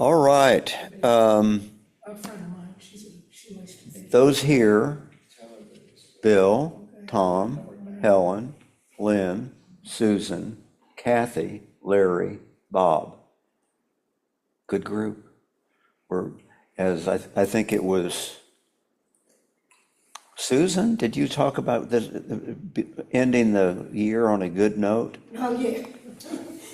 All right. A friend of mine, she likes to bake. Those here, Bill, Tom, Helen, Lynn, Susan, Kathy, Larry, Bob. Good group. We're, as I think it was, Susan, did you talk about this, ending the year on a good note? Oh, yeah.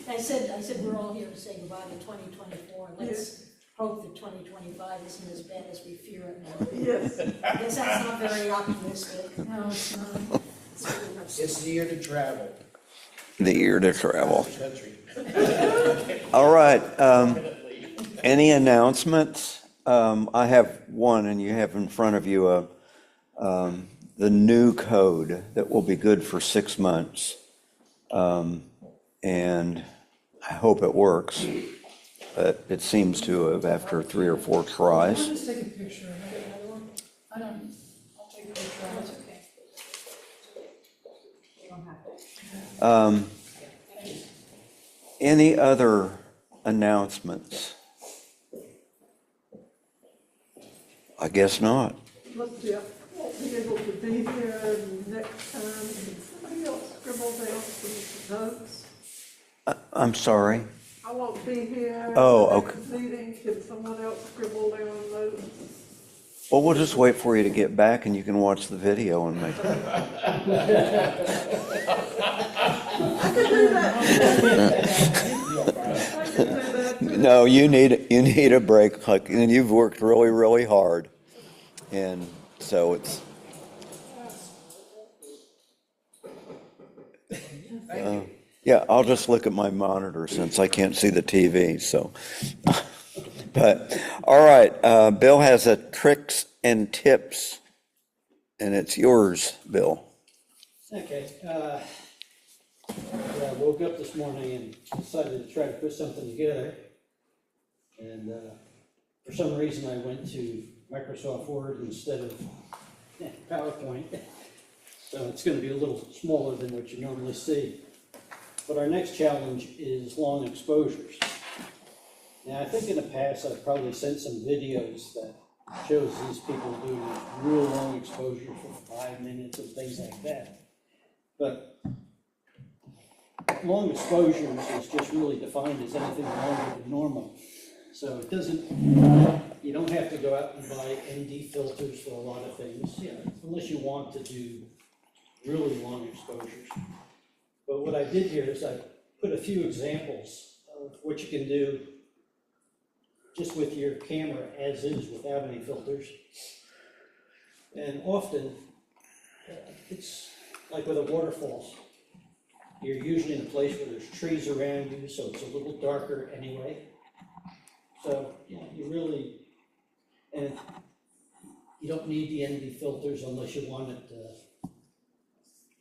I said we're all here to say goodbye to 2024. Let's hope that 2025 isn't as bad as we fear it now. Yes. I guess that's not very optimistic. No, it's not. It's the year to travel. The year to travel. Country. All right. Any announcements? I have one, and you have in front of you the new code that will be good for 6 months. And I hope it works, but it seems to have after 3 or 4 I'll tries. just take a picture of it. I don't, I'll take a picture of it. It's okay. You don't have to. Any other announcements? I guess not. Look, Jeff won't be able to be here next time. Can somebody else scribble down some notes? I'm sorry. I won't be here. Oh, at the next meeting. Can someone else scribble down notes? Well, we'll just wait for you to get back and you can watch the video and make. I can do that. I can do that. No, you need a break, and you've worked really, really hard. And so it's. Yeah, I'll just look at my monitor since I can't see the TV, so. But, all right, Bill has a tricks and tips, and it's yours, Bill. Okay, I woke up this morning and decided to try to put something together. And for some reason, I went to Microsoft Word instead of PowerPoint. So it's going to be a little smaller than what you normally see. But our next challenge is long exposures. Now, I think in the past, I've probably sent some videos that shows these people doing real long exposure for 5 minutes and things like that. But long exposures is just really defined as anything longer than normal. So it doesn't, you don't have to go out and buy ND filters for a lot of things, unless you want to do really long exposures. But what I did here is I put a few examples of what you can do just with your camera as is without any filters. And often, it's like with the waterfalls. You're usually in a place where there's trees around you, so it's a little darker anyway. So, you really, and you don't need the ND filters unless you want it to,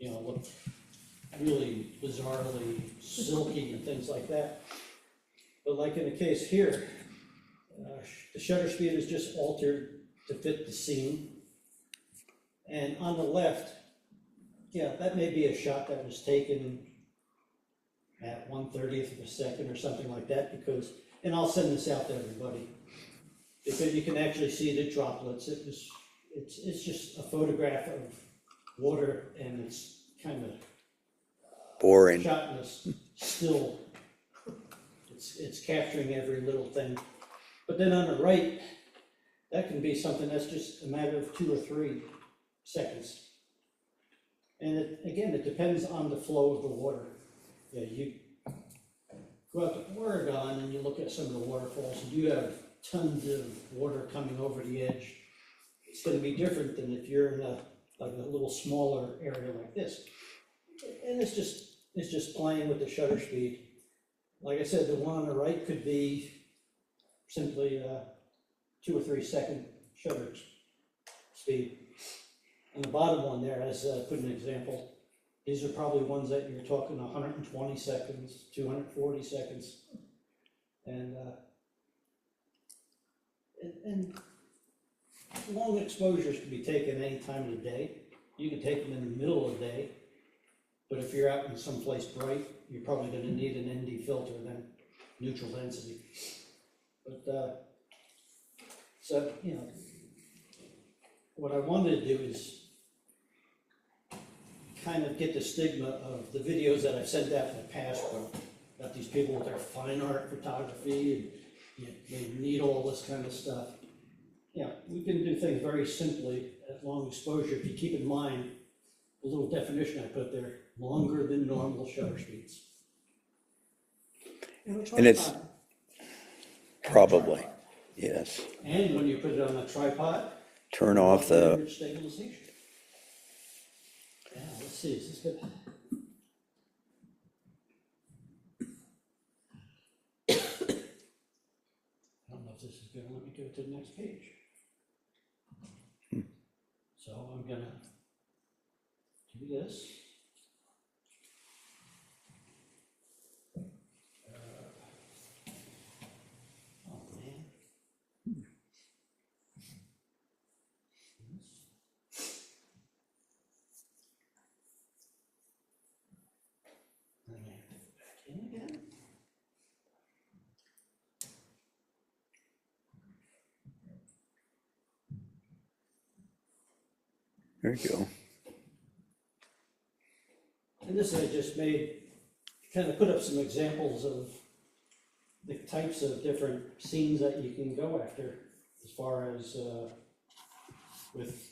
look really bizarrely silky and things like that. But like in the case here, the shutter speed is just altered to fit the scene. And on the left, that may be a shot that was taken at 1/30th of a second or something like that, because, and I'll send this out to everybody, because you can actually see the droplets. It's just a photograph of water, and it's kind of Boring. shot in a still. It's capturing every little thing. But then on the right, that can be something that's just a matter of 2 or 3 seconds. And it depends on the flow of the water. You go out to Oregon and you look at some of the waterfalls, and you have tons of water coming over the edge. It's going to be different than if you're in a little smaller area like this. And it's just playing with the shutter speed. Like I said, the one on the right could be simply 2 or 3 second shutter speed. And the bottom one there, as I put an example, these are probably ones that you're talking 120 seconds, 240 seconds. And long exposures can be taken any time of the day. You can take them in the middle of the day, but if you're out in someplace bright, you're probably going to need an ND filter then, neutral density. But, so, what I wanted to do is kind of get the stigma of the videos that I've sent out in the past about these people with their fine art photography and they need all this kind of stuff. We can do things very simply at long exposure if you keep in mind the little definition I put there, longer than normal shutter speeds. And it's probably, yes. And when you put it on a tripod, Turn off the, image stabilization. Yeah, let's see, is this good? I don't know if this is gonna let me go to the next page. So I'm gonna do this. Oh, man. Then I have to go back in again. there you go. And this I just made, kind of put up some examples of the types of different scenes that you can go after as far as with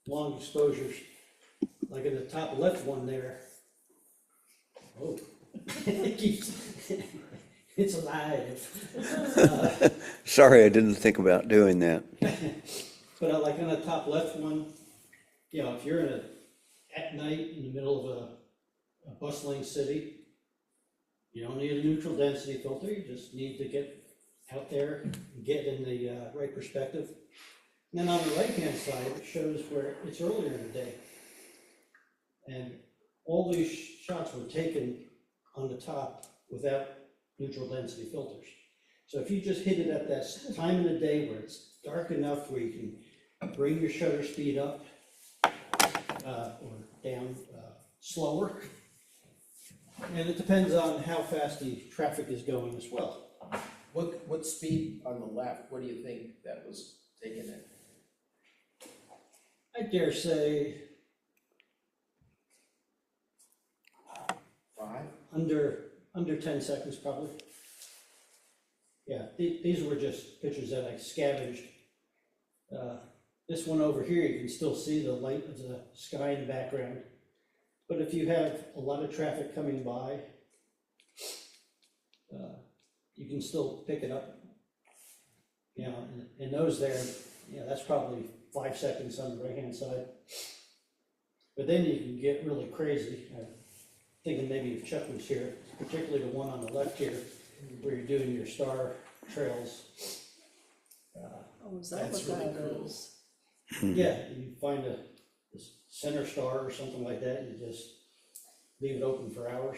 long exposures. Like in the top left one there. Oh, it keeps, it's alive. Sorry, I didn't think about doing that. But like on the top left one, if you're at night in the middle of a bustling city, you don't need a neutral density filter, you just need to get out there and get in the right perspective. And then on the right-hand side, it shows where it's earlier in the day. And all these shots were taken on the top without neutral density filters. So if you just hit it at that time of the day where it's dark enough where you can bring your shutter speed up or down slower, and it depends on how fast the traffic is going as well. What speed on the left, what do you think that was taken at? I dare say 5? under 10 seconds probably. Yeah, these were just pictures that I scavenged. This one over here, you can still see the light of the sky in the background. But if you have a lot of traffic coming by, you can still pick it up. And those there, that's probably 5 seconds on the right-hand side. But then you can get really crazy. I'm thinking maybe if Chuck was here, particularly the one on the left here, where you're doing your star trails. Oh, is that That's what really that cool. is? Yeah, you find this center star or something like that, and you just leave it open for hours.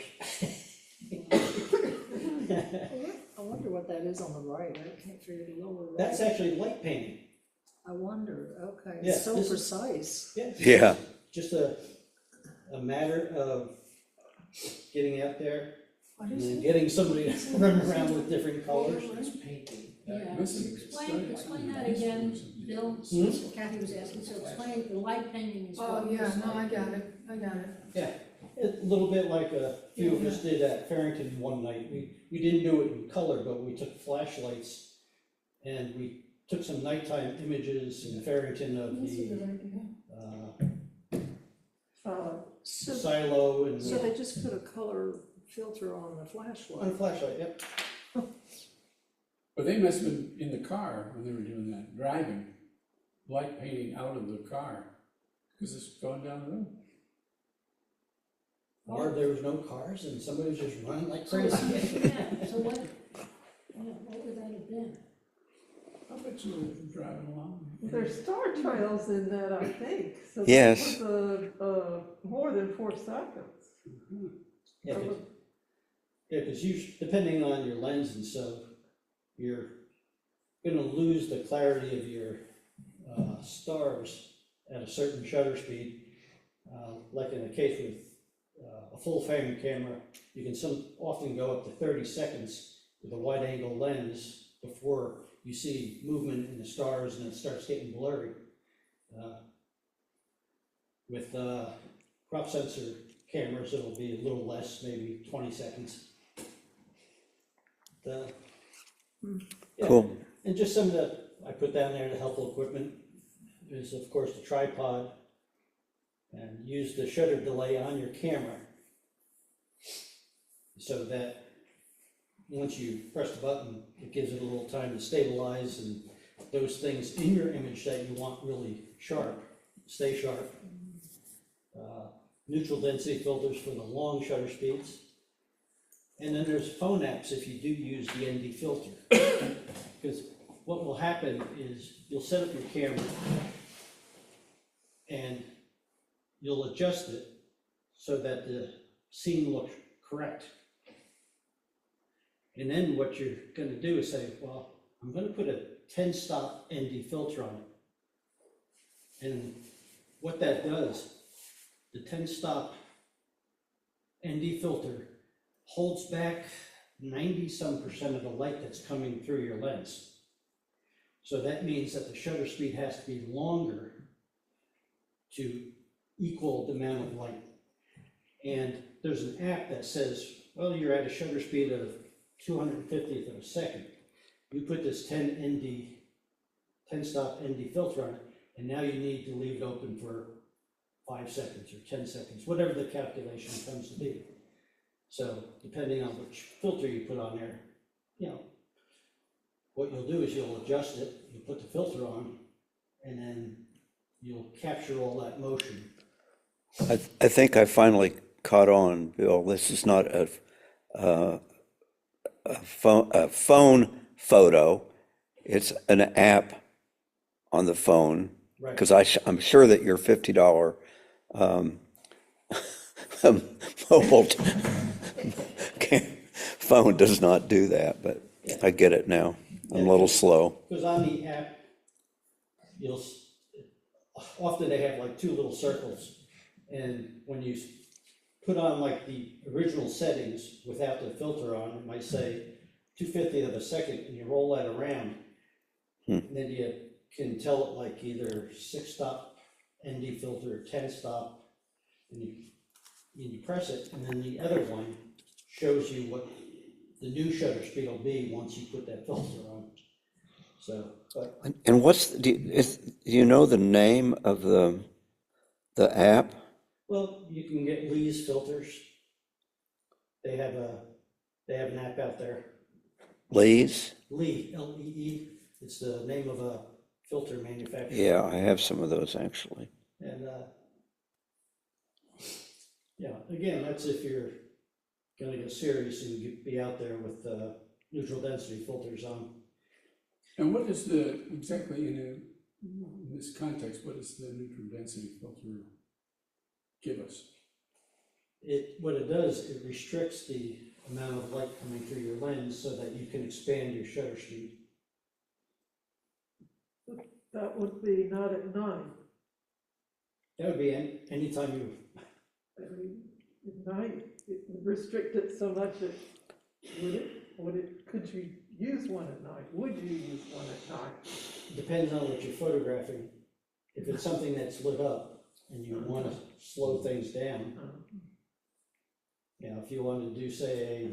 I wonder what that is on the right, I can't figure the lower right. That's actually light painting. I wonder, okay, Yeah, it's so this is- precise. Yeah. Just a matter of getting out there What and is then it? getting somebody to run around with different colors. It's painting. Yeah, Explain that again, Bill. Kathy was asking, so explain, the light painting is what? Oh, yeah, no, I got it. Yeah, a little bit like a few of us did at Farrington one night. We didn't do it in color, but we took flashlights and we took some nighttime images in Farrington of That's a the good idea. So, silo and so they just put a color filter on the on flashlight. flashlight, yep. But they must have been in the car when they were doing that, driving, light painting out of the car, because it's going down the road. Or there was no cars and somebody was just running like So, crazy. yeah, so what would that have been? I bet you were driving along. There's star trails in that, I think, so Yes. that was, more than 4 seconds. Yeah, because you, depending on your lens and so, you're gonna lose the clarity of your stars at a certain shutter speed. Like in the case with a full frame camera, you can often go up to 30 seconds with a wide angle lens before you see movement in the stars and it starts getting blurry. With crop sensor cameras, it'll be a little less, maybe 20 seconds. Yeah. Cool. And just some of the, I put down there, the helpful equipment is, of course, the tripod, and use the shutter delay on your camera so that once you press the button, it gives it a little time to stabilize, and those things in your image that you want really sharp, stay sharp. Neutral density filters for the long shutter speeds. And then there's phone apps if you do use the ND filter. Because what will happen is you'll set up your camera and you'll adjust it so that the scene looks correct. And then what you're gonna do is say, well, I'm gonna put a 10-stop ND filter on it. And what that does, the 10-stop ND filter holds back 90-some% of the light that's coming through your lens. So that means that the shutter speed has to be longer to equal the amount of light. And there's an app that says, well, you're at a shutter speed of 250th of a second. You put this 10-stop ND filter on it, and now you need to leave it open for 5 seconds or 10 seconds, whatever the calculation comes to be. So depending on which filter you put on there, you know, what you'll do is you'll adjust it, you'll put the filter on, and then you'll capture all that motion. I think I finally caught on, Bill. This is not a phone photo. It's an app on the phone. Right. Because I'm sure that your $50 mobile phone does not do that, but I get it now. I'm a little slow. Because on the app, often they have like 2 little circles. And when you put on like the original settings without the filter on, it might say 250th of a second, and you roll that around. And then you can tell it like either 6-stop ND filter, 10-stop, and you press it, and then the other one shows you what the new shutter speed will be once you put that filter on. So, but And do you know the name of the app? well, you can get Lee's filters. They have an app out there. Lee's? Lee, Lee. It's the name of a filter manufacturer. Yeah, I have some of those actually. And yeah, again, that's if you're gonna get serious and be out there with neutral density filters on. And what is exactly in this context, what does the neutral density filter give us? What it does, it restricts the amount of light coming through your lens so that you can expand your shutter speed. That would be not at 9. That would be anytime you, I mean, at night, it would restrict it so much that, could you use one at night? Would you use one at night? depends on what you're photographing. If it's something that's lit up and you want to slow things down, if you want to do, say,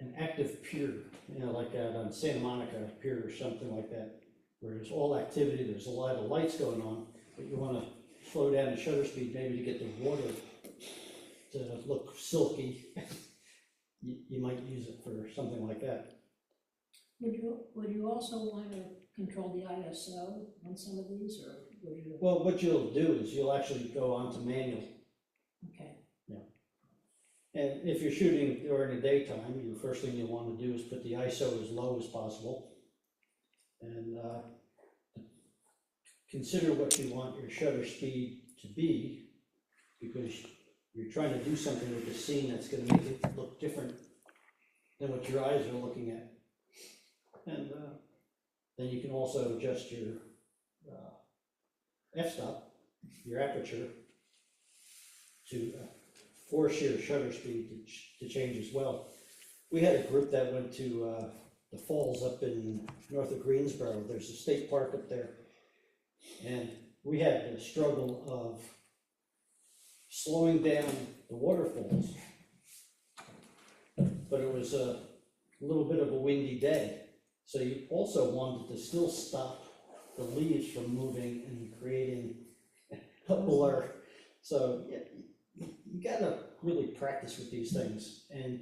an active pier, like out on Santa Monica Pier or something like that, where there's all activity, there's a lot of lights going on, but you want to slow down the shutter speed maybe to get the water to look silky, you might use it for something like that. Would you also want to control the ISO on some of these, or would you? Well, what you'll do is you'll actually go on to manual. Okay. And if you're shooting during the daytime, the first thing you want to do is put the ISO as low as possible. And consider what you want your shutter speed to be, because you're trying to do something with the scene that's going to make it look different than what your eyes are looking at. And then you can also adjust your f-stop, your aperture, to force your shutter speed to change as well. We had a group that went to the falls up in north of Greensboro. There's a state park up there. And we had the struggle of slowing down the waterfalls. But it was a little bit of a windy day. So you also wanted to still stop the leaves from moving and creating a blur. So yeah, you gotta really practice with these things. And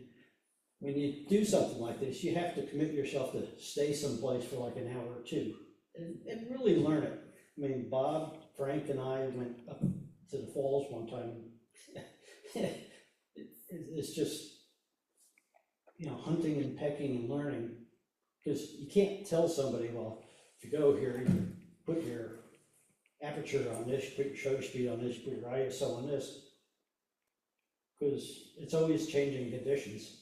when you do something like this, you have to commit yourself to stay someplace for like an hour or two and really learn it. I mean, Bob, Frank, and I went up to the falls one time. It's just, you know, hunting and pecking and learning, because you can't tell somebody, well, if you go here, you put your aperture on this, you put your shutter speed on this, you put your ISO on this, because it's always changing conditions.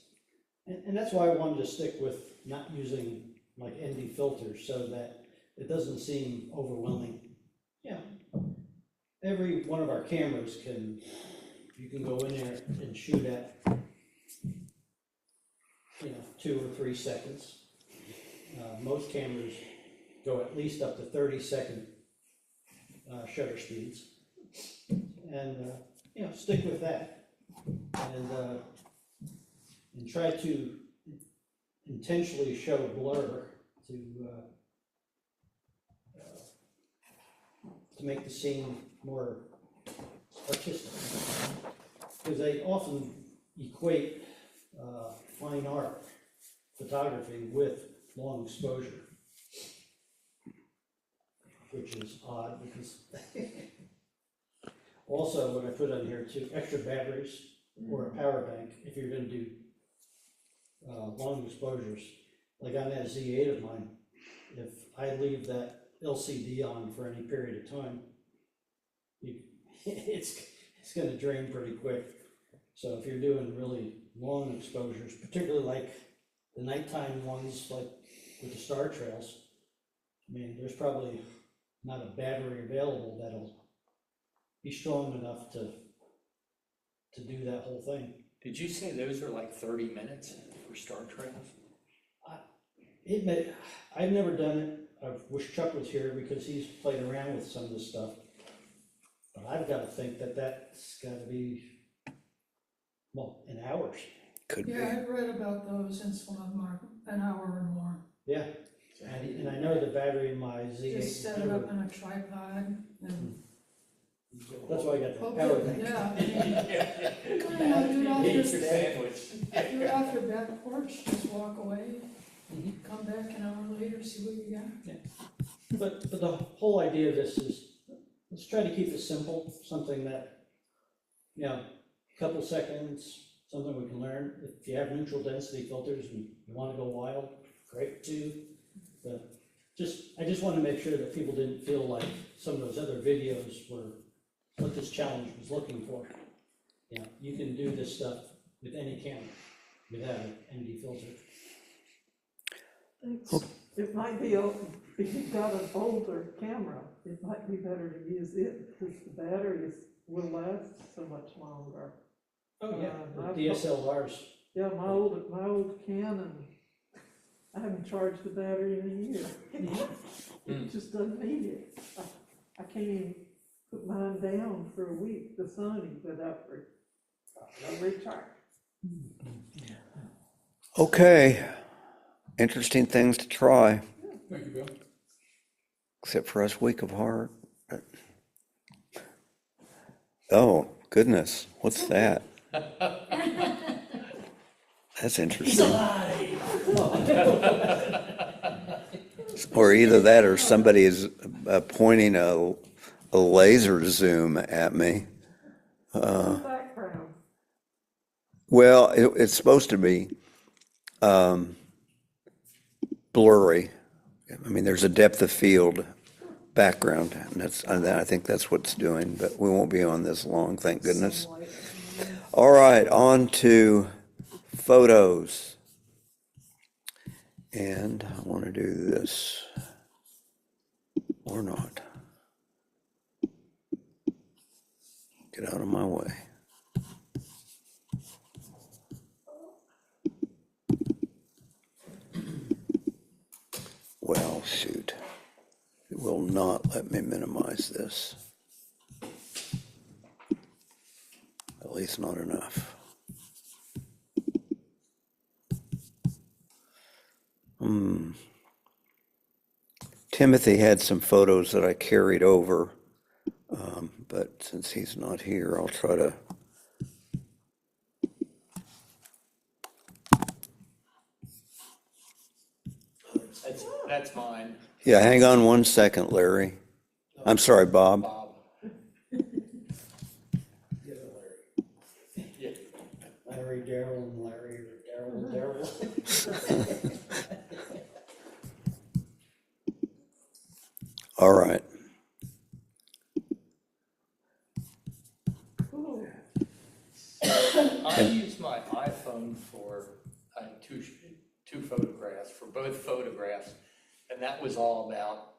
And that's why I wanted to stick with not using like ND filters, so that it doesn't seem overwhelming. Yeah, every one of our cameras you can go in there and shoot at, you know, 2 or 3 seconds. Most cameras go at least up to 30-second shutter speeds, and you know, stick with that, and try to intentionally show blur to make the scene more artistic, because they often equate fine art photography with long exposure, which is odd because also what I put on here too, extra batteries or a power bank if you're going to do long exposures. Like on that Z8 of mine, if I leave that LCD on for any period of time, it's going to drain pretty quick. So if you're doing really long exposures, particularly like the nighttime ones, like with the star trails, I mean, there's probably not a battery available that'll be strong enough to do that whole thing. Did you say those are like 30 minutes for star trails? I've never done it. I wish Chuck was here because he's played around with some of this stuff. But I've got to think that that's got to be, well, in hours. Could be. Yeah, I've read about those, and some of them are an hour or more. Yeah, and I know the battery in my Z8. Just set it up on a tripod and. That's why I got the Hook power it, bank. yeah. Do it off Eat your, your sandwich. do it off your back porch, just walk away, Mhm. come back an hour later, see what you got. But the whole idea of this is, let's try to keep it simple, something that, you know, a couple seconds, something we can learn. If you have neutral density filters and you want to go wild, great too. But I just want to make sure that people didn't feel like some of those other videos were what this challenge was looking for. You know, you can do this stuff with any camera without an ND filter. It might be, if you've got an older camera, it might be better to use it, because the batteries will last so much longer. Oh, yeah, my- the DSLRs. Yeah, my old Canon, I haven't charged the battery in a year. It just doesn't need it. I can't even put mine down for a week, the Sony, without recharge. Okay, interesting things to try, Thank you, Bill. except for us weak of heart. Oh, goodness, what's that? That's interesting. Or either that or somebody is pointing a laser zoom at me. Background. Well, it's supposed to be blurry. I mean, there's a depth of field background, and I think that's what it's doing, but we won't be on this long, thank goodness. All right, on to photos. And I want to do this or not. Get out of my way. well, shoot. It will not let me minimize this. At least not enough. Timothy had some photos that I carried over, but since he's not here, I'll try to. That's mine, Yeah, hang on one second, Larry. I'm sorry, Bob. Bob. Yeah, Larry, Daryl, and Larry, or Daryl, and Daryl. All right. I use my iPhone for two photographs, for both photographs, and that was all about,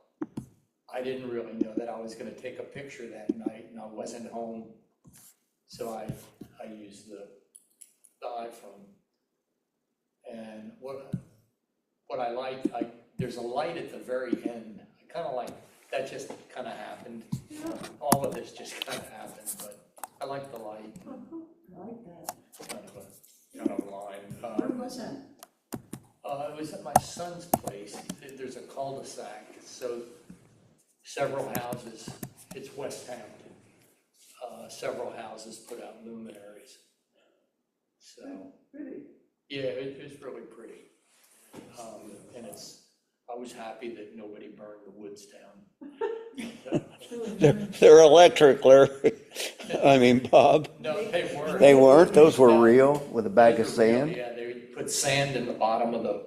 I didn't really know that I was gonna take a picture that night, and I wasn't home, so I used the iPhone. And what I like, there's a light at the very end, I kinda like, that just kinda happened. All of this just kinda happened, but I like the light. I like that. Kind of line. Where was that? It was at my son's place. There's a cul-de-sac, so several houses, it's West Hampton. Several houses put out luminaries. So, Pretty. yeah, it was really pretty. And I was happy that nobody burned the woods down. They're electric, Larry. I mean, Bob. No, they weren't. They weren't? Those were No. real with a bag of Those were real, sand? yeah, they put sand in the bottom of the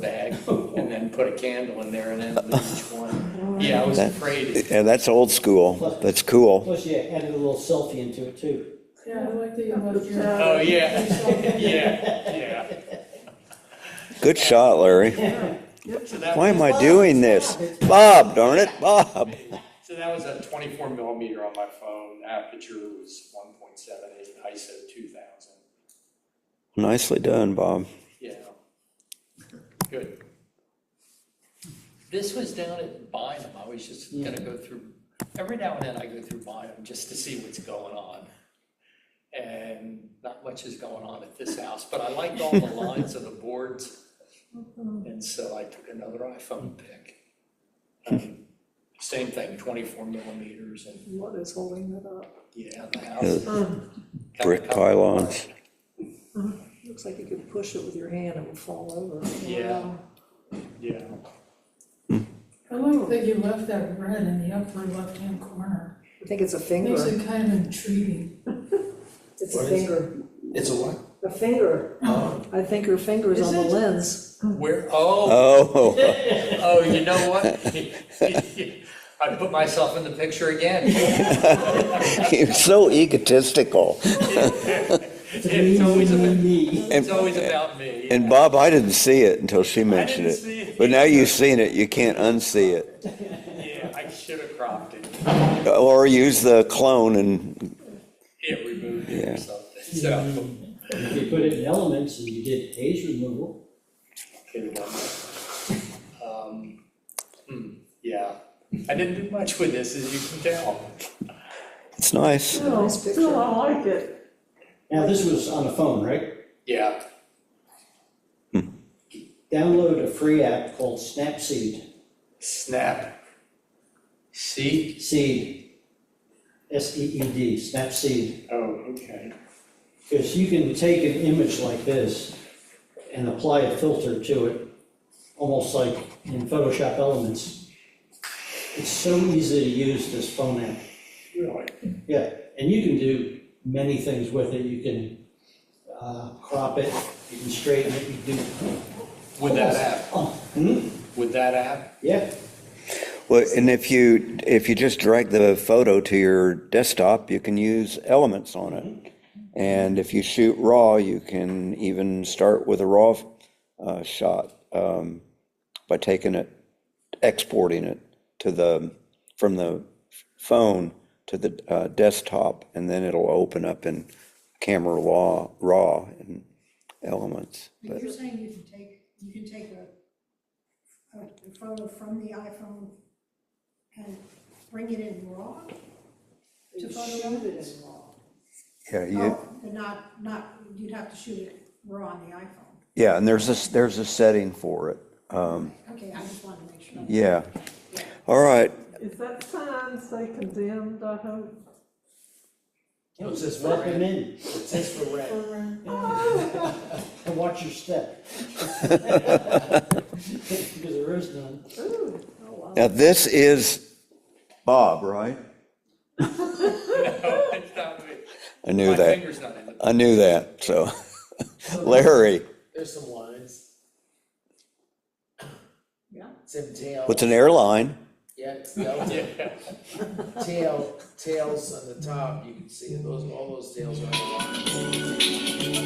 bag and then put a candle in there and then lit each one. Yeah, I was That- afraid. Yeah, that's old school. That's cool. Plus, you added a little selfie into it too. Yeah, I like the emoji. Oh, yeah, yeah. Good shot, Larry. So that Why am was- I doing this? Bob, darn it, Bob. So that was a 24 millimeter on my phone. Aperture was 1.78, ISO 2000. Nicely done, Bob. Yeah. Good. This was down at Bynum. I was just gonna go through, every now and then I go through Bynum just to see what's going on. And not much is going on at this house, but I liked all the lines of the boards. And so I took another iPhone pic. Same thing, 24 millimeters, and What is holding it up? yeah, the house. Brick pylons. Looks like you could push it with your hand, it would fall over. Yeah, yeah. I like that you left that red in the upper left-hand corner. I think it's a Makes finger. it kind of intriguing. It's What a is it? finger. It's a what? A finger. I think her finger's Is on the it? lens. Where, oh, Oh, oh, you know what? I put myself in the picture again. you're so egotistical. It's always about, Me. it's always about me. And Bob, I didn't see it until she mentioned didn't see it. it. But now you've seen it, you can't unsee it. Yeah, I should have cropped it. Or use the clone and, It removed it Yeah. or something, so. If you put it in elements and you did haze removal, Could have done that. Yeah, I didn't do much with this, as you can tell. it's nice. Still, I like it. now this was on a phone, right? Yeah, Download a free app called Snapseed. snap. See? Seed. S-E-E-D, Snapseed. Oh, okay. Because you can take an image like this and apply a filter to it, almost like in Photoshop Elements. It's so easy to use, this phone app. Really? Yeah, and you can do many things with it. You can crop it, you can straighten it, you can do. With that app? Oh, With that app? yeah, Well, and if you just drag the photo to your desktop, you can use elements on it. And if you shoot raw, you can even start with a raw shot by taking it, exporting it from the phone to the desktop, and then it'll open up in camera raw and elements. But you're saying you can take a photo from the iPhone and bring it in RAW? You To photo shoot it elements? in RAW. Yeah, you, Oh, but not, you'd have to shoot it RAW on the iPhone. yeah, and there's a setting for it. Okay, I just wanted to make sure. Yeah. All right. Is that sign say condemned, I hope? It says for Welcome rent. in, It says for rent. and watch your step. Because there is none. Ooh, oh, wow. Now, this is Bob, right? No, it's not me. I knew My that. finger's not in it. I knew that, so. Larry, There's some lines. Yeah. Some tail. what's an airline? Yeah, Delta. Tails on the top, you can see those, all those tails are on the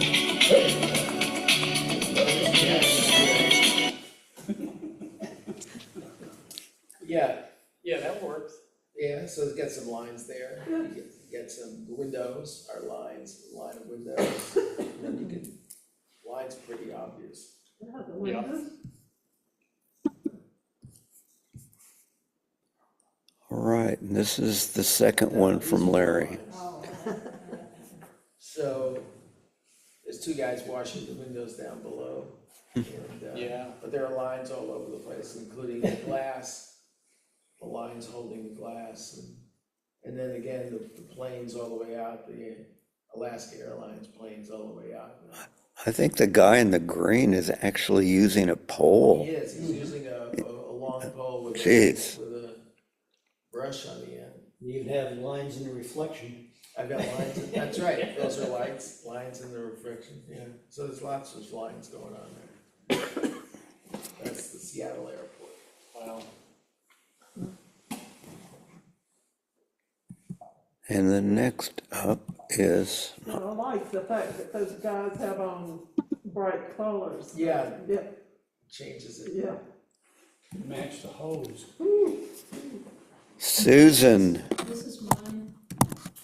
line. Yeah, Yeah, that works. yeah, so it's got some lines there. You get some, the windows are lines, a line of windows. And then you can, lines pretty obvious. Yeah, the windows. All right, and this is the second one from Larry. Oh, So, there's two guys washing the windows down below. And, Yeah. but there are lines all over the place, including the glass, the lines holding the glass. And then again, the planes all the way out, the Alaska Airlines planes all the way out. I think the guy in the green is actually using a He pole. is, he's using a long pole with Jeez. with a brush on the end. You even have lines in the reflection. I've got lines, that's right, those are lights, lines in the reflection, yeah. So there's lots of lines going on there. That's the Seattle airport. Wow. And the next up is, Now, I like the fact that those guys have on bright colors. Yeah, Yeah, changes it. yeah. Match the hose. Susan. this is mine,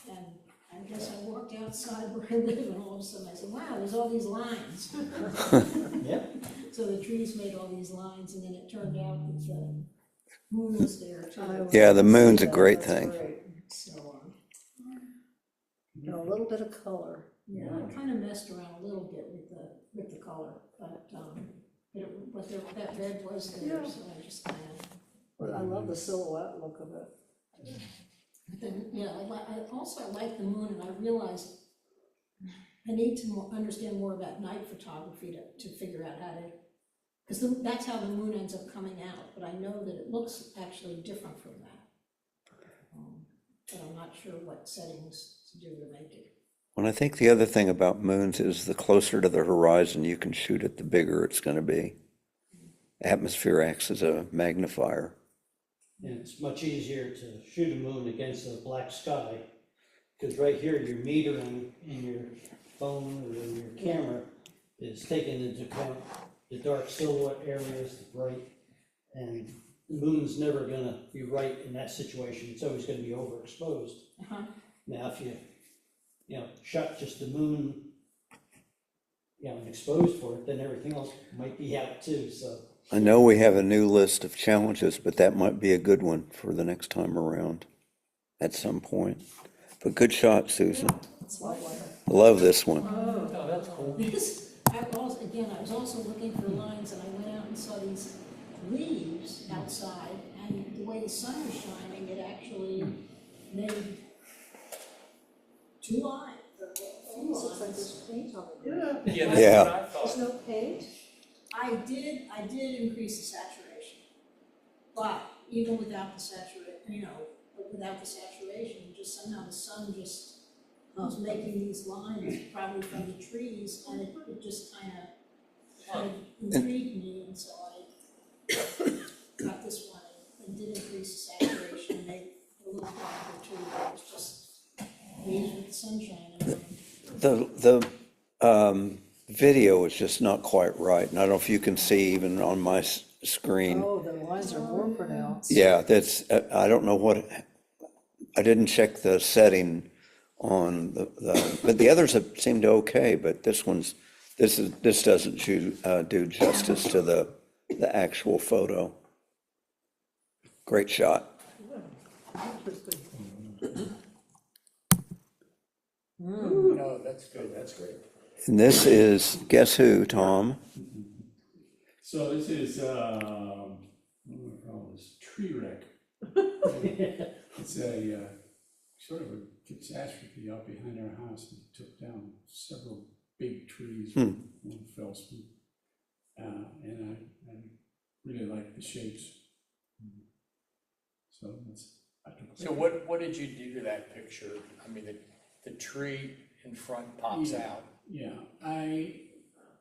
and I guess I walked outside where I live, and all of a sudden I said, wow, there's all these lines. Yep. So the trees made all these lines, and then it turned out that the moon was there too. Yeah, the moon's a great thing. So, And a little bit of color. yeah, I kind of messed around a little bit with the color, but that red was there, so I just kind of. But I love the silhouette look of it. But then, yeah, I also like the moon, and I realized I need to understand more about night photography to figure out how to, because that's how the moon ends up coming out, but I know that it looks actually different from that. But I'm not sure what settings to do to make it. Well, I think the other thing about moons is the closer to the horizon you can shoot it, the bigger it's going to be. Atmosphere acts as a magnifier. And it's much easier to shoot a moon against a black sky, because right here, your metering in your phone or in your camera is taking into account the dark silhouette areas, the bright, and the moon's never gonna be right in that situation, it's always gonna be overexposed. Uh-huh. Now, if you shot just the moon, and exposed for it, then everything else might be out too, so. I know we have a new list of challenges, but that might be a good one for the next time around at some point. But good shot, Susan. It's lovely. I love this one. Oh, that's cool. This, I was also looking for lines, and I went out and saw these leaves outside, and the way the sun was shining, it actually made two lines, or few This looks like lines. there's paint on it. Yeah. Yeah, that's Yeah. what I There's thought. no paint? I did increase the saturation, but even without the without the saturation, just somehow the sun just was making these lines probably from the trees, and it just kind of intrigued me, and so I got this one and did increase the saturation, and made it a little darker too, but it was just leaves with the sunshine and The video is just not quite right. And I don't know if you can see even on my screen. Oh, the lines are more pronounced. Yeah, that's, I don't know I didn't check the setting on but the others have seemed okay, but this doesn't do justice to the the actual photo. Great shot. Interesting. No, that's good. That's great. And this is, guess who, Tom? So this is, what do I call this, tree wreck. It's a, sort of a catastrophe out behind our house. It took down several big trees, one fell swoop. And I really like the shapes. So that's, I took. So what did you do to that picture? I mean, the tree in front pops Yeah. out. Yeah, I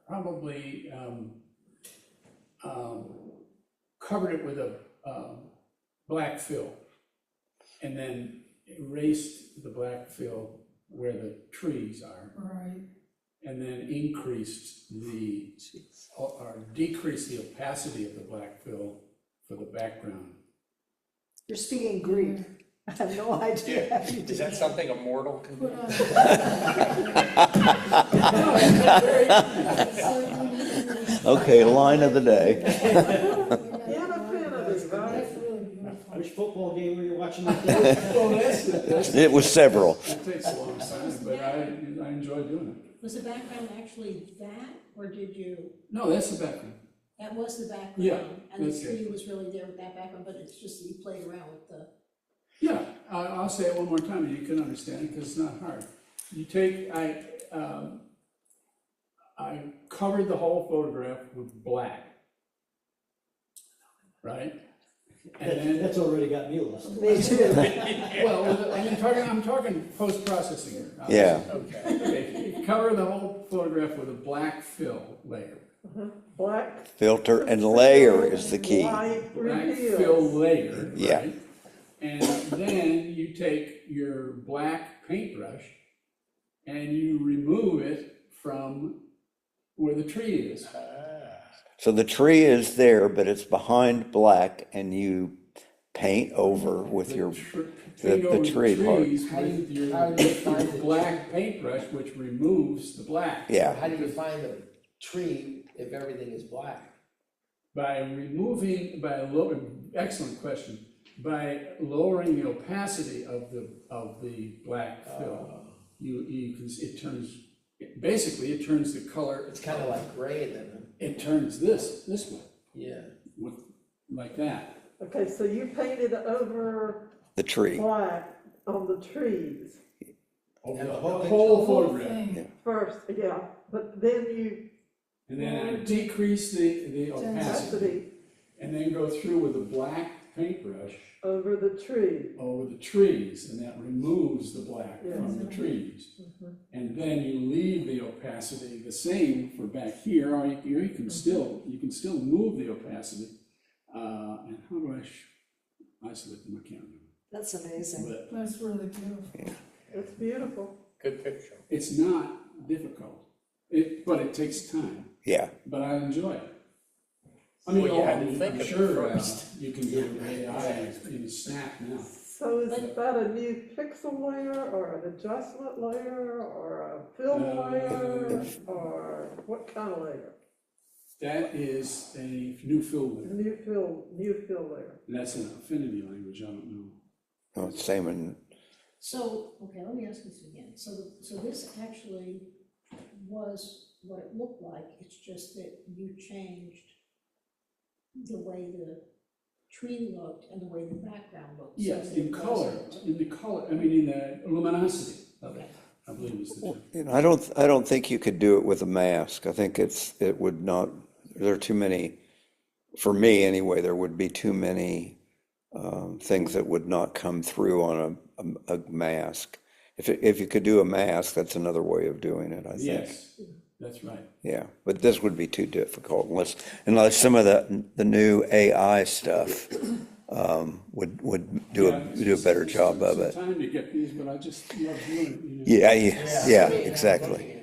probably covered it with a black fill and then erased the black fill where the trees are, Right. and then increased or decreased the opacity of the black fill for the background. You're speaking Greek. I have no idea how you Is did that something a mortal can Put do? on. Okay, line of the day. Infinity, right? That's really beautiful. Which football game were you watching that day? Well, that's, It was several. it takes a long time, but I enjoy doing it. Was the background actually that, or did you, No, that's the background. that was the background? Yeah, And the that's it. tree was really there with that background, but it's just that you played around with the, Yeah, I'll say it one more time and you can understand it because it's not hard. You take, I covered the whole photograph with black, right? And then, That's already got me lost. me too. well, I'm talking post-processing here. Yeah. Okay, you cover the whole photograph with a black fill layer. Black. Filter and layer is the key. White Black fill reveals. layer, Yeah. right? And then you take your black paintbrush and you remove it from where the tree is. So the tree is there, but it's behind black, and you paint over with your, Paint the over tree part. trees with your black paintbrush, which removes the black. Yeah. How do you find the tree if everything is black? By removing, excellent question, by lowering the opacity of the black fill, you can, basically it turns the color. It's kind of like gray then. It turns this way, Yeah. like that. Okay, so you painted over The tree. black on the trees Over And the the whole whole Whole photograph. thing. first, yeah, but then you And then I decrease the opacity, opacity and then go through with a black paintbrush over the tree. over the trees, and that removes the black from the trees. And then you leave the opacity the same for back here, or you can still move the opacity. And how do I isolate them? I can't remember. That's amazing. But That's really beautiful. It's beautiful. Good picture. it's not difficult, but it takes time, Yeah. but I enjoy it. I Well, you had to I'm think of it sure first. you can do it with AI in a snap now. So is that a new pixel layer or an adjustment layer or a film layer or what kind of layer? That is a new fill layer, New fill layer. and that's an affinity language, I don't know. Oh, it's same in, So, okay, let me ask this again. So this actually was what it looked like, it's just that you changed the way the tree looked and the way the background looked. so Yes, that in it color, wasn't- in the luminosity of it, I believe is the term. you know, I don't think you could do it with a mask. I think it would not, there are too many, for me anyway, there would be too many things that would not come through on a mask. If you could do a mask, that's another way of doing it, I think. Yes, that's right. Yeah, but this would be too difficult unless some of the new AI stuff would do a better job of it. It's time to get these, but I just love doing it, you know. Yeah, exactly.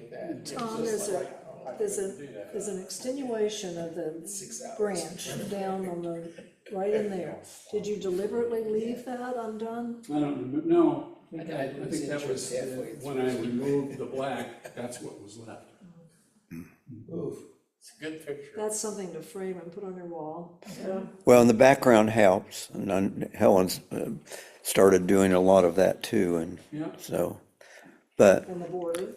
Tom, there's an extenuation of the branch down on the, right in there. Did you deliberately leave that undone? I don't remember, no, I I think that was, when I removed the black, that's what was left. Oof. It's a good picture. That's something to frame and put on your wall. Yeah. Well, and the background helps, and Helen's started doing a lot of that too, and Yeah, so, but, And the border,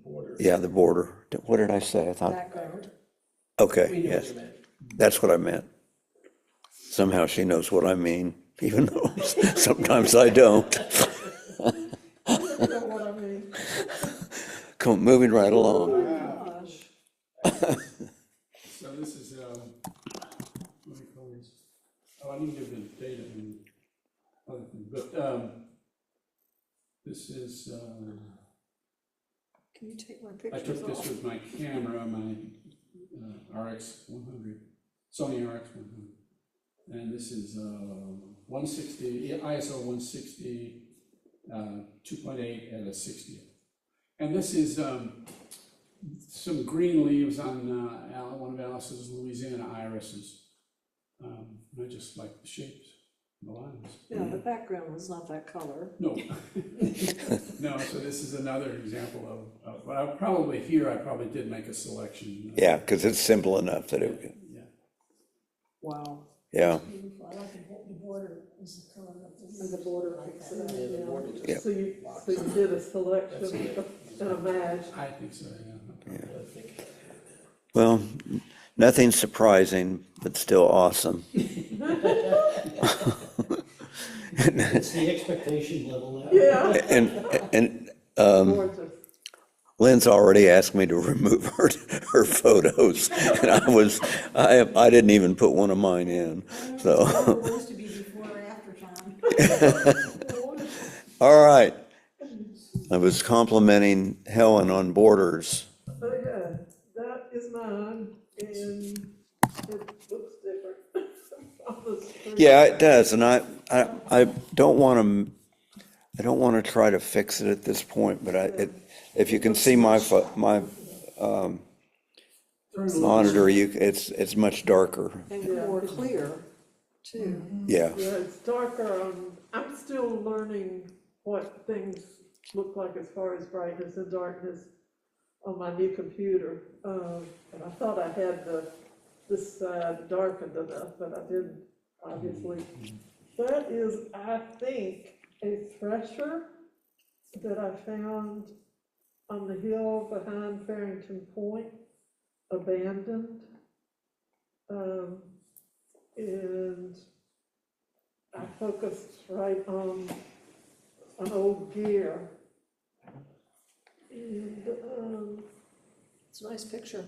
Border. yeah, the border, what did I say? I thought, background. okay, We knew what yes, you meant. that's what I meant. Somehow she knows what I mean, even though sometimes I don't. You know what I mean? Come, moving right Oh along. my gosh. so this is, what do you call this? Oh, I didn't give the data and other thing, but, this is, Can you take my I pictures took this off? with my camera, my RX 100, Sony RX 100. And this is 160, ISO 160, 2.8 at a 60th. And this is some green leaves on one of Alice's Louisiana irises. I just like the shapes, the lines. Yeah, the background was not that color. No. No, so this is another example of but I probably did make a selection. Yeah, because it's simple enough that it, Yeah. Wow. yeah, Beautiful, I like the border is the color of the. And the border makes it up, Yeah, the yeah. border just. Yeah. So you did a selection and a match. I think so, yeah. I think. well, nothing surprising, but still awesome. It's the expectation level now. Yeah. And Gorgeous. Lynn's already asked me to remove her photos, and I didn't even put one of mine in, so. It used to be before or after time. All right. I was complimenting Helen on borders. Oh, yeah, that is mine, and it looks different on the screen. Yeah, it does, and I don't want to try to fix it at this point, but if you can see my monitor, it's much darker. And more clear, too. Yeah, Yeah, it's darker, I'm still learning what things look like as far as brightness and darkness on my new computer. And I thought I had this side darkened enough, but I didn't, obviously. That is, I think, a thresher that I found on the hill behind Farrington Point, abandoned. And I focused right on an old gear. And, It's a nice picture.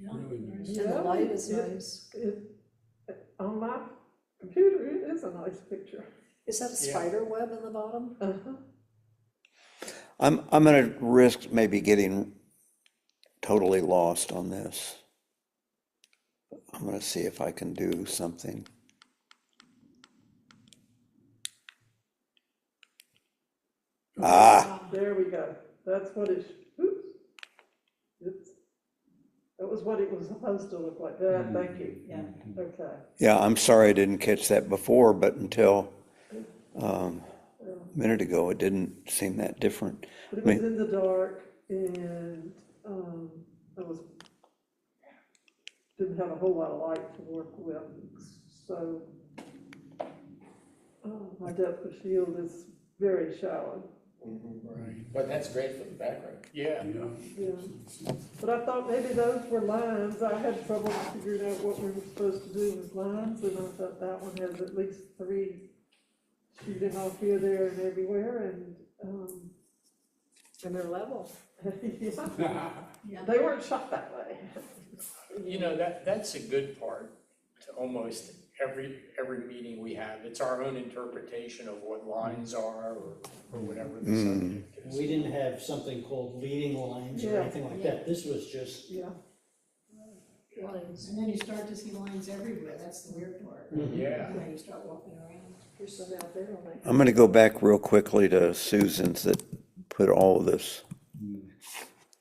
Really nice. And the yeah, light is it- nice. on my computer, it is a nice picture. Is that a spider web in the bottom? Uh-huh. I'm gonna risk maybe getting totally lost on this. I'm gonna see if I can do something. Ah, There we go. That's what it, oops. That was what it was supposed to look like. Thank you. Yeah. Okay. yeah, I'm sorry I didn't catch that before, but until a minute ago, it didn't seem that different. But it was in the dark, and didn't have a whole lot of light to work with, so my depth of field is very shallow. Right. But that's great for the background. Yeah. Yeah. But I thought maybe those were lines. I had trouble figuring out what we were supposed to do with lines, and I thought that one has at least 3 shooting off here, there, and everywhere, and And they're level. yeah. Yeah. They weren't shot that way. You know, that's a good part to almost every meeting we have. It's our own interpretation of what lines are or whatever the subject is. We didn't have something called leading lines or Yeah. anything like that. This was just, Yeah. Lines, and then you start to see lines everywhere, that's the weird part. Yeah. When you start walking around. Here's some out there on I'm gonna go back real quickly to Susan's that put all of this.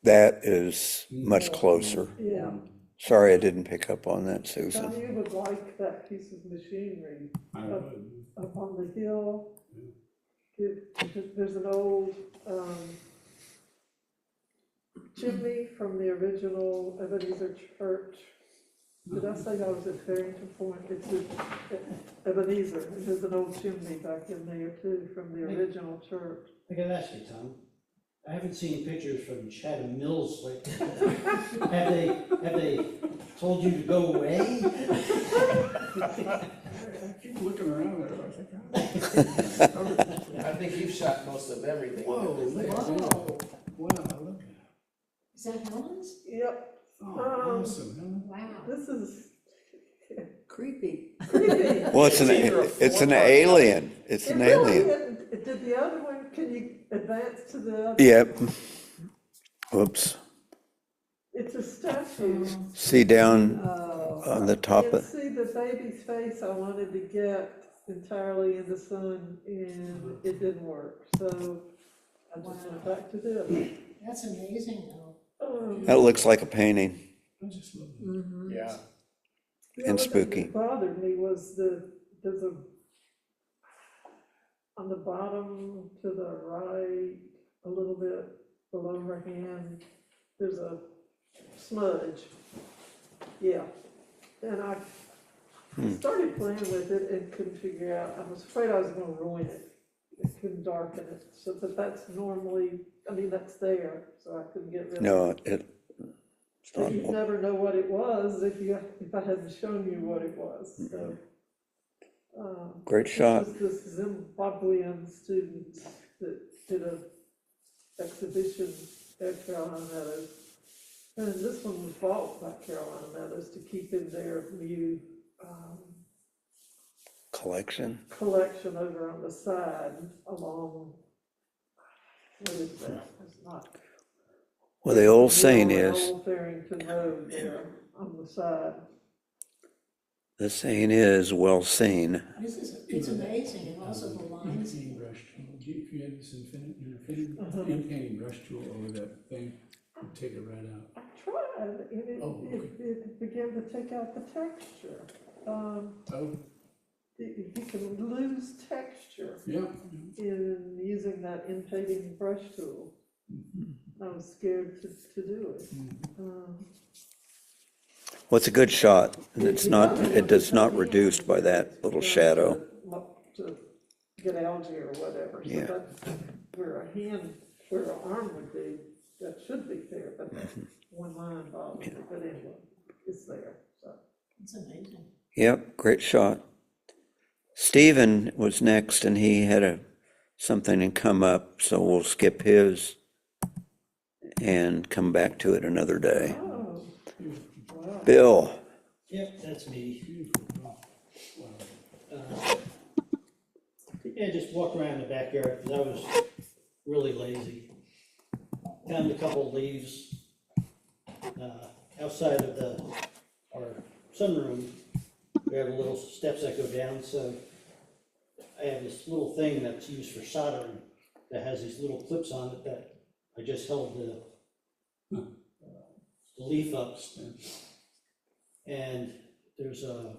That is much closer. Yeah. Sorry I didn't pick up on that, How Susan. you would like that piece of machinery I would. up on the hill. There's an old, chimney from the original Ebenezer Church. Did I say I was at Farrington Point? It's at Ebenezer, and there's an old chimney back in there too, from the original church. I gotta ask you, Tom, I haven't seen pictures from Chatham Mills lately. Have they told you to go away? I keep looking around there, I think. I think you've shot most of everything. Whoa, Whoa, wow, look at that. is that Helen's? Yep, Oh, awesome, huh? Wow, this is creepy. creepy. Well, it's an alien. It's an alien. Did the other one, can you advance to the other? Yep. Whoops. It's a statue. See down Oh, on the top And of, see the baby's face I wanted to get entirely in the sun, and it didn't work, so I just went back to this. that's amazing though. that looks like a painting. I just love that. Mm-hmm. Yeah. The And other thing spooky. that bothered me was there's a, on the bottom to the right, a little bit below her hand, there's a smudge. Yeah, and I started playing with it and couldn't figure out, I was afraid I was gonna ruin it. I couldn't darken it, so, but that's normally, I mean, that's there, so I couldn't get rid of it. No, it's not. You'd never know what it was if I hadn't shown you what it was, so. Great shot. This was the Zimbabwean students that did a exhibition at Carolina Meadows. And this one was bought by Carolina Meadows to keep in their new Collection. collection over on the side along, what is that? It's not. Well, the old saying Middle is, and Old Farrington Road there on the side. the saying is, well seen. It's amazing, and also the lines. Ink painting brush tool, if you had this ink painting brush tool over that thing, it'd take it right out. I tried, and Oh, okay. it began to take out the texture. Oh, You can lose texture yeah, in using that inpainting brush tool. I was scared to do it. Well, it's a good shot, and it's not, it does not reduce by that little shadow. To get algae or whatever, so Yeah. that's where a hand, where an arm would be, that should be there, but that one line bothers me, but anyway, it's there, so. It's amazing. Yep, great shot. Stephen was next, and he had something to come up, so we'll skip his and come back to it another day. Oh, wow. Bill, Yep, that's me. beautiful, wow. Yeah, just walk around the backyard, because I was really lazy. Found a couple of leaves outside of our sunroom. We have little steps that go down, so I have this little thing that's used for soldering that has these little clips on it that I just held the leaf up. And there's a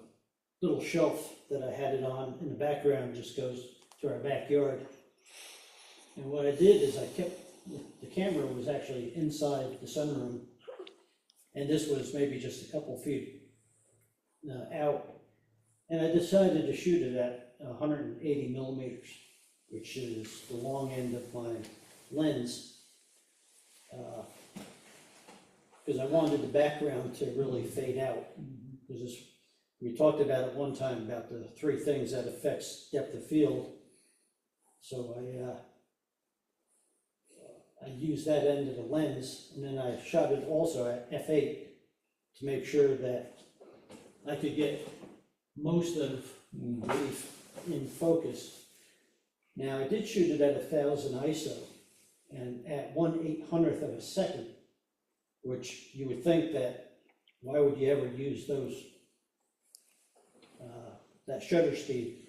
little shelf that I had it on in the background, just goes to our backyard. And what I did is I kept, the camera was actually inside the sunroom, and this was maybe just a couple feet out. And I decided to shoot it at 180 millimeters, which is the long end of my lens. Because I wanted the background to really fade out. Because we talked about it one time about the three things that affects depth of field. So I used that end of the lens, and then I shot it also at f8 to make sure that I could get most of the leaf in focus. Now, I did shoot it at 1000 ISO and at 1/800th of a second, which you would think that, why would you ever use those, that shutter speed?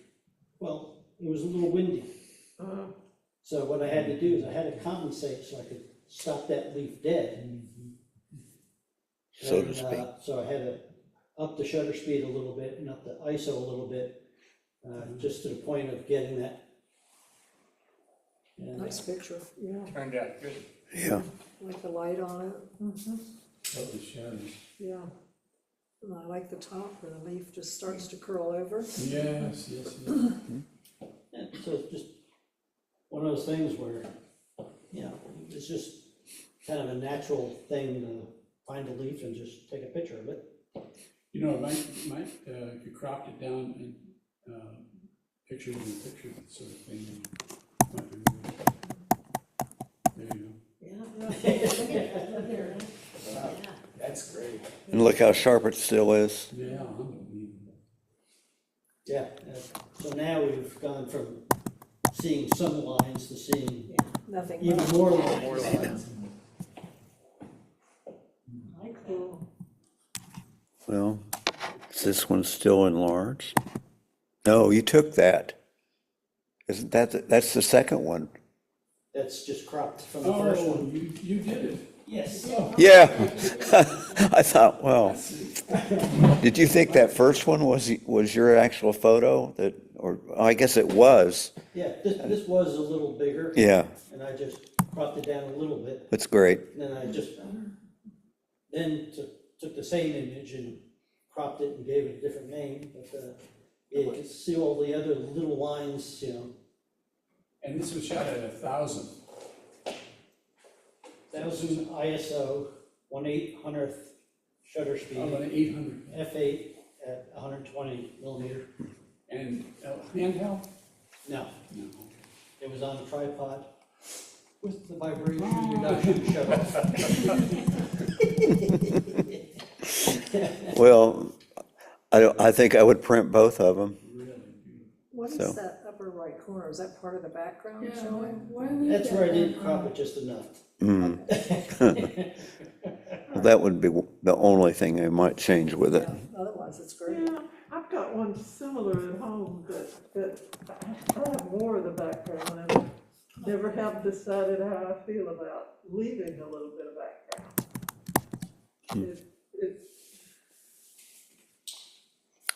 Well, it was a little windy. So what I had to do is I had to compensate so I could stop that leaf dead. so to And, speak. So I had to up the shutter speed a little bit and up the ISO a little bit, just to the point of getting that Yeah. Nice picture, yeah, Turned out good. Yeah, like the light on it, Oh, the shadows. yeah. And I like the top where the leaf just starts to curl over. Yes, yes, yes. And so it's just one of those things where, you know, it's just kind of a natural thing to find a leaf and just take a picture of it. You know, if you cropped it down and, picture in picture sort of thing, might be really, there you go. Wow, that's great. and look how sharp it still is. Yeah, unbelievable. Yeah, so now we've gone from seeing some lines to seeing Nothing even but. more More lines. lines. Cool. Well, is this one still enlarged? No, you took that. Isn't that's the second one? That's just cropped from the first Oh, one. you did it. Yes. Yeah. I thought, well, did you think that first one was your actual photo that, or I guess it was. Yeah, this was a little bigger. Yeah, And I just cropped it down a little bit. that's great. And then I just, then took the same image and cropped it and gave it a different name. But, yeah, you can see all the other little lines, you know. And this was shot at 1,000. 1000 ISO, 1/800th shutter speed, Oh, an 800. f8 at 120 millimeter. And handheld? No, No. it was on a tripod with the vibration reduction shutter. Well, I think I would print both of them. Really? What So. is that upper right corner? Is that part of the background Yeah, showing? why leave That's that where I didn't background? crop it just enough. Well, that would be the only thing I might change with it. Yeah, otherwise it's great. Yeah, I've got one similar at home that I have more of the background and never have decided how I feel about leaving a little bit of background.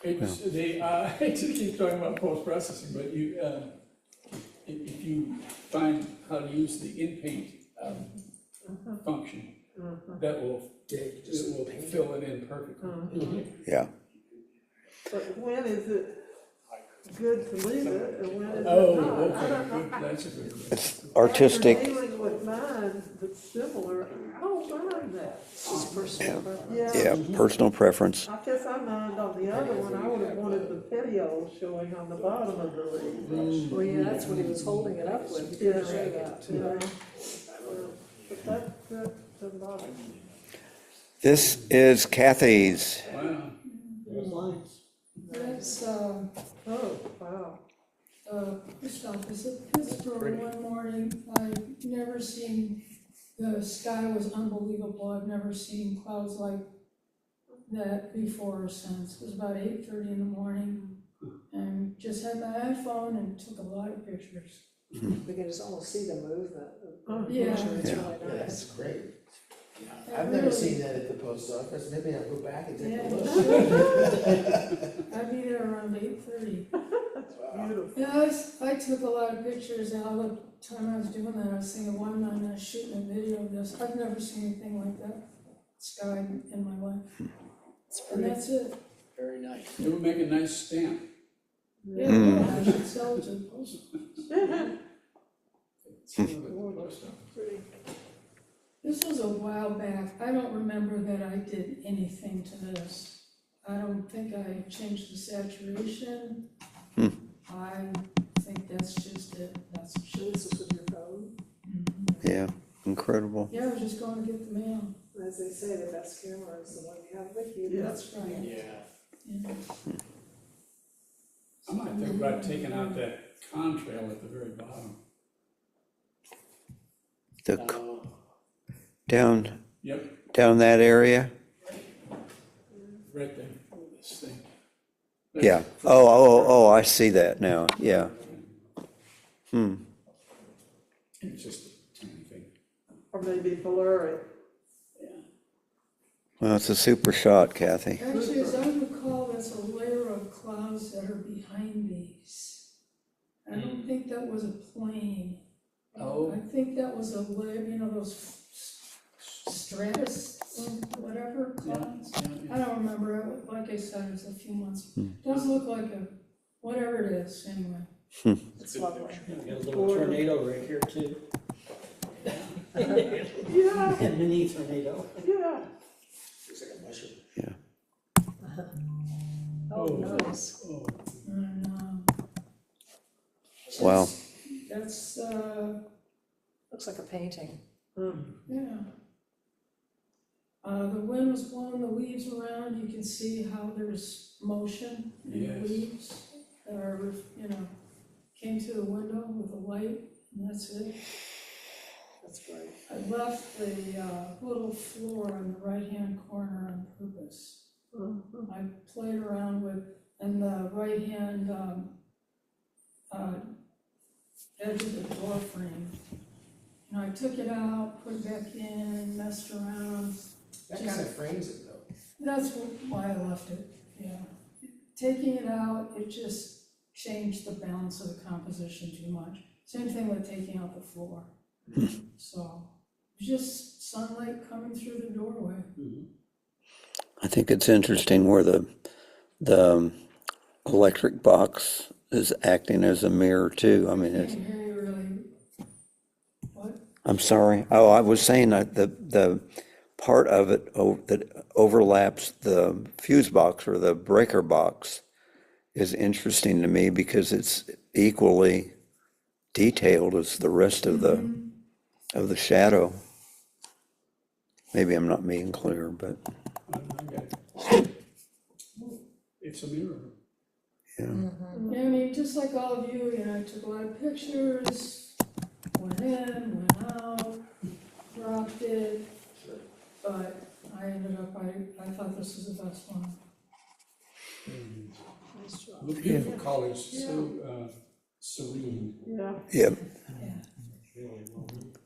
I hate to keep talking about post-processing, but you, if you find how to use the in-paint function, that will, it will fill it in perfectly. Yeah. But when is it good to leave it and when is it Oh, not? I okay, don't know. good, that's a good one. It's artistic. After dealing with mine that's similar, I don't mind that. Just personal preference. Yeah. Yeah, personal preference. I guess I mind on the other one, I would have wanted the petioles showing on the bottom of the leaf. Well, yeah, that's what he was holding it up with. He Yeah, couldn't show that. yeah. But that doesn't bother me. This is Kathy's. Wow. Those lines. That's, Oh, wow. post office at Pittsburgh one morning. I've never seen, the sky was unbelievable. I've never seen clouds like that before or since. It was about 8:30 in the morning. And just had my iPhone and took a lot of pictures. We can just almost see the movement of the Yeah. picture. It's Yeah. really Yeah, nice. that's great. Yeah, I've never really. seen that at the post office, maybe I'll go back and take Yeah, a you look. should. I'd be there around 8:30. Beautiful. Yeah, I took a lot of pictures, and all the time I was doing that, I was thinking, why am I not shooting a video of this? I've never seen anything like that sky in my life. And that's it. Very nice. It would make a nice stamp. Yeah, yeah, I should sell it to the post office. This was a while back. I don't remember that I did anything to this. I don't think I changed the saturation. I think that's just it. That's So this is with your phone. Yeah, incredible. Yeah, I was just going to get the mail. As they say, the best camera is the one you have with you. Yeah. That's right. Yeah. Yeah. I might think about taking out that contrail at the very bottom. The, No, down, Yep, down that area? right there, this thing. Yeah. Oh, I see that now. Yeah. It's just a tiny thing. Or maybe blur it. Well, it's a super shot, Kathy. Actually, as I recall, that's a layer of clouds that are behind these. I don't think that was a plane. Oh. I think that was a lid, you know, those stratus, whatever clouds. I don't remember, like I said, it was a few months. Does look like a, whatever it is, anyway. It's lovely. We got a little tornado right here too. Yeah, A mini tornado. yeah. Looks like a mushroom. Oh, nice. Oh, And, Wow. that's, Looks like a painting. yeah. The wind was blowing the leaves around, you can see how there's motion in the Yes. leaves that are, you know, came to the window with the light, and that's it. That's great. I left the little floor on the right-hand corner on purpose. I played around with, and the right-hand edge of the door frame. And I took it out, put it back in, messed around. That kind of frames it though. That's why I left it, yeah. Taking it out, it just changed the balance of the composition too much. Same thing with taking out the floor. So, just sunlight coming through the doorway. I think it's interesting where the electric box is acting as a mirror too. I mean, it's, Can't hear you really. What? I'm sorry. Oh, I was saying that the part of it that overlaps the fuse box or the breaker box is interesting to me because it's equally detailed as the rest of the shadow. Maybe I'm not being clear, but I got it. It's a mirror. yeah. Yeah, I mean, just like all of you, you know, I took a lot of pictures, went in, went out, dropped it, but I ended up, I thought this was the best one. Nice job. Look, beautiful colors, so serene. Yeah. Yep.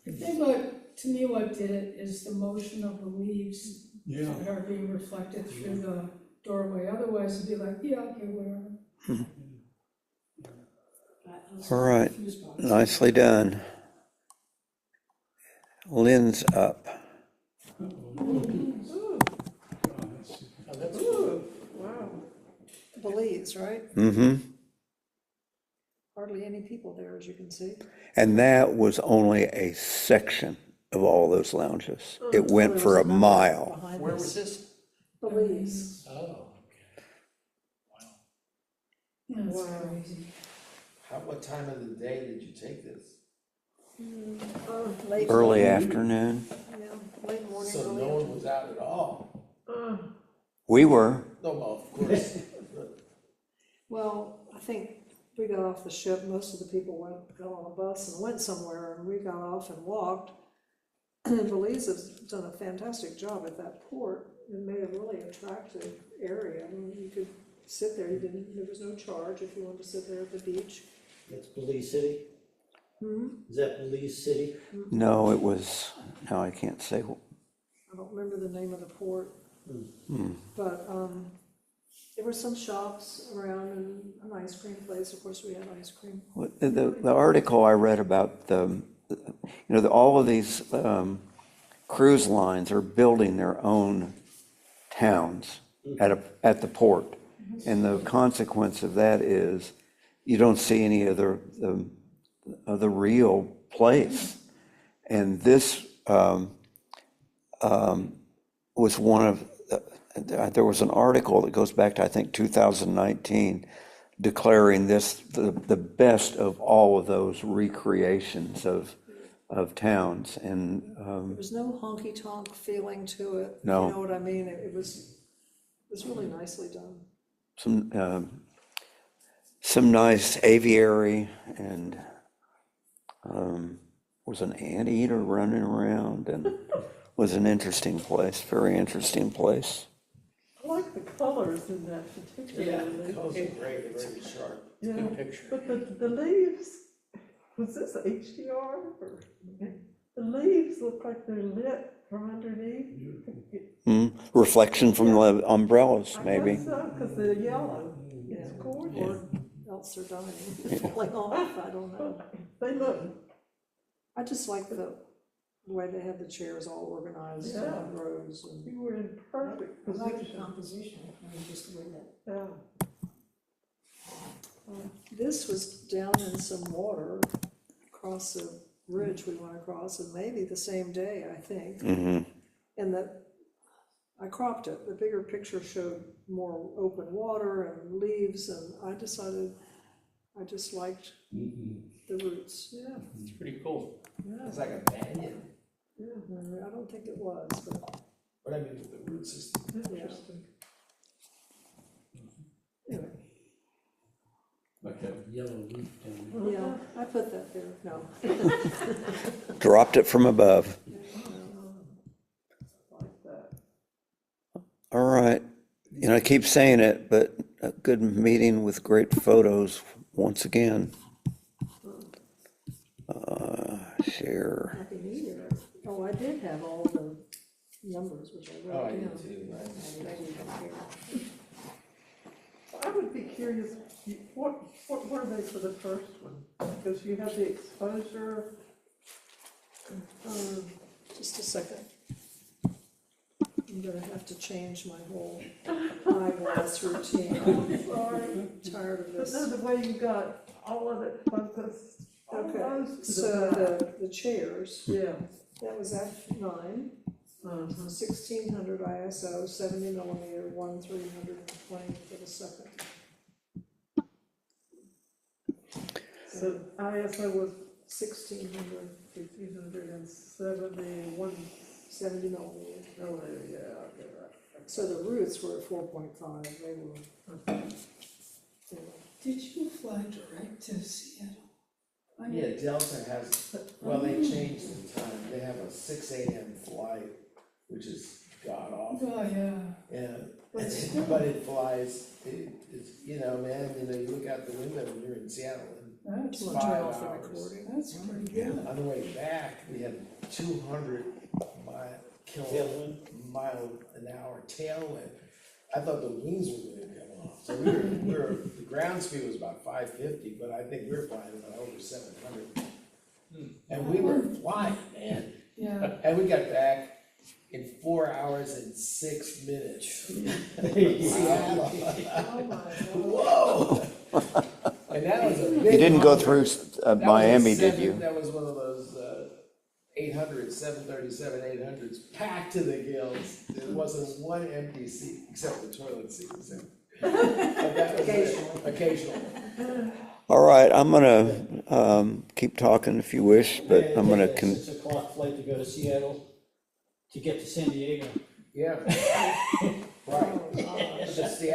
I think what, to me, what did it is the motion of the leaves Yeah. that are being reflected through the doorway. Otherwise, it'd be like, yeah, okay, whatever. All right. Nicely done. Lynn's up. Ooh, That's ooh, wow. Belize, right? Mm-hmm. Hardly any people there, as you can see. And that was only a section of all those lounges. It There went was for a number mile. behind Where this. was this? Belize. Oh, okay. Wow. That's Wow. crazy. What time of the day did you take this? Late Early morning. afternoon. Yeah, late morning, So early no one afternoon. was out at all? We were. No, well, of course. Well, I think we got off the ship, most of the people got on a bus and went somewhere, and we got off and walked. And Belize has done a fantastic job at that port and made a really attractive area. I mean, you could sit there, there was no charge if you wanted to sit there at the beach. That's Belize City? Is that Belize City? No, it was, no, I can't say. I don't remember the name of the port. But there were some shops around and an ice cream place. Of course, we had ice cream. The article I read about all of these cruise lines are building their own towns at the port. And the consequence of that is you don't see any of the real place. And this was one of, there was an article that goes back to, I think, 2019, declaring this the best of all of those recreations of towns. And There was no honky-tonk feeling to it. No. You know what I mean? It was really nicely done. some nice aviary, and was an anteater running around, and was an interesting place, very interesting place. I like the colors in that Yeah, particularly. the colors are great, they're very sharp. Yeah, Good picture. but the leaves, was this HDR or? The leaves look like they're lit from underneath. Reflection from the umbrellas, I maybe. guess so, because they're yellow. Yeah. It's gorgeous. Or else they're dying, falling off, I don't know. They look I just like the way they have the chairs all organized Yeah. in rows and. You were in perfect I like the position. composition, I mean, just the way that. Yeah. This was down in some water across the ridge we went across, and maybe the same day, I think. Mm-hmm. And I cropped it, the bigger picture showed more open water and leaves, and I decided I just liked the roots, yeah. It's pretty cool. It's like a banyan, I don't think it was, but but I mean, with the root system. Interesting. anyway, Like a yellow leaf down yeah, I put that there, no. Dropped it from above. Like that. All right. You know, I keep saying it, but a good meeting with great photos once again. Share. Happy New Year. Oh, I did have all the numbers, which I Oh, wrote I down. did too, right? Maybe you don't care. I would be curious, what were they for the first one? Because you have the exposure. Just a second. I'm gonna have to change my whole eyeglass routine. Sorry. I'm tired of But this. no, the way you got all of it focused. Okay, almost to so back. the chairs, Yeah. that was F9, 1600 ISO, 70 millimeter, 1/320 for the second. So ISO was 1600, 1,671 70 millimeter. millimeter, yeah, I get that. So the roots were at 4.5, they were. Did you fly direct to Seattle? I know- Yeah, Delta has, well, they changed the time, they have a 6 AM flight, which is god awful. Oh, yeah. Yeah, but it flies, it's, you know, man, you know, you look out the window and you're in Seattle That's, Do you in want to turn 5 off the hours. recording? that's pretty Yeah, good. on the way back, we had 200 mile an hour tailwind. I thought the wings were gonna come off, so we were, the ground speed was about 550, but I think we were flying about over 700. And we were flying, man, Yeah, and we got back in 4 hours and 6 minutes. Seattle. Oh my God. Whoa! And that was a big. You didn't go 100. through That was a Miami, did seven- you? That was one of those 737, 800s, packed to the gills. There wasn't one empty seat, except the toilet seat was empty. But that was it. Occasionally. All right, I'm gonna keep talking if you wish, but I'm gonna, 6 o'clock flight to go to Seattle, to get to San Diego. Yeah. Right. Just Seattle.